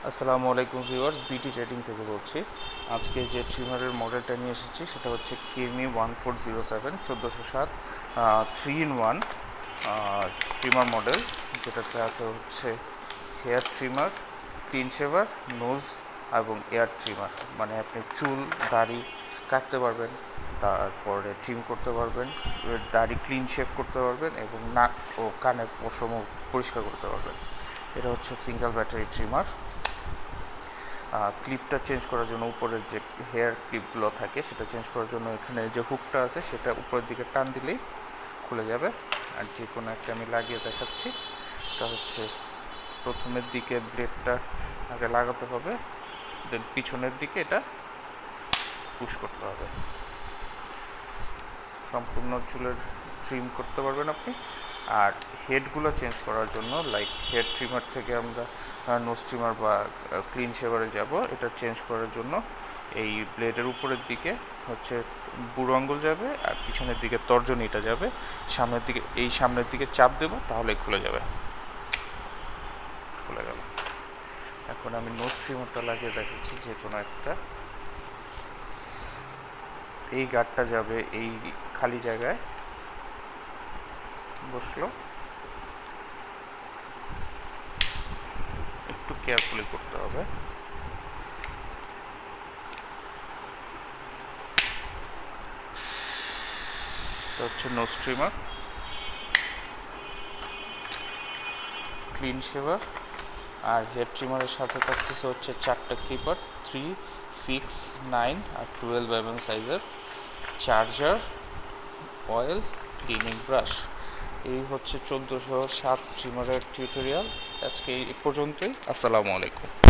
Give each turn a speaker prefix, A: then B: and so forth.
A: আসসালামু আলাইকুম ভিউয়ার্স, বিটি ট্রেডিং থেকে বলছি। আজকে যে ট্রিমারের মডেলটা নিয়ে এসেছি সেটা হচ্ছে কেমি 1407 1407 3-in-1 ট্রিমার মডেল, যেটাতে আছে হচ্ছে hair trimmer, clean shaver, nose এবং এয়ার ট্রিমার। মানে আপনি চুল দাড়ি কাটতে পারবেন, তারপরে ট্রিম করতে পারবেন, দাড়ি ক্লিন শেভ করতে পারবেন এবং নাক ও কানের পশমও পরিষ্কার করতে পারবেন। এটা হচ্ছে সিঙ্গেল ব্যাটারি ট্রিমার। ক্লিপটা চেঞ্জ করার জন্য, উপরের যে হেয়ার ক্লিপগুলো থাকে সেটা চেঞ্জ করার জন্য এখানে যে হুকটা আছে সেটা উপরের দিকে টান দিলেই খুলে যাবে। আর যে কোনো একটা আমি লাগিয়ে দেখাচ্ছি। এটা হচ্ছে প্রথমের দিকে ব্লেডটা আগে লাগাতে হবে, দেন পিছনের দিকে এটা পুশ করতে হবে। সম্পূর্ণ চুলের ট্রিম করতে পারবেন আপনি। আর হেডগুলো চেঞ্জ করার জন্য, লাইক হেড ট্রিমার থেকে আমরা নোজ ট্রিমার বা ক্লিন শেভারে যাব, এটা চেঞ্জ করার জন্য এই ব্লেডের উপরের দিকে হচ্ছে বুড়ো আঙ্গুল যাবে আর পিছনের দিকে তর্জনীটা যাবে। সামনের দিকে চাপ দেবো, তাহলে খুলে যাবে। খুলে গেল। এখন আমি নোজ ট্রিমারটা লাগিয়ে দেখাচ্ছি। যে কোনো একটা, এই গার্ডটা যাবে এই খালি জায়গায়, বসলো। একটু কেয়ারফুলি করতে হবে। এটা হচ্ছে নোজ ট্রিমার, ক্লিন শেভার আর হেড ট্রিমারের সাথে থাকতেছে হচ্ছে 4টা ক্লিপার, 3, 6, 9 আর 12 সাইজের, চার্জার, অয়েল, ক্লিনিং ব্রাশ। এই হচ্ছে 1407 ট্রিমারের টিউটোরিয়াল। আজকে এই পর্যন্তই। আসসালামু আলাইকুম।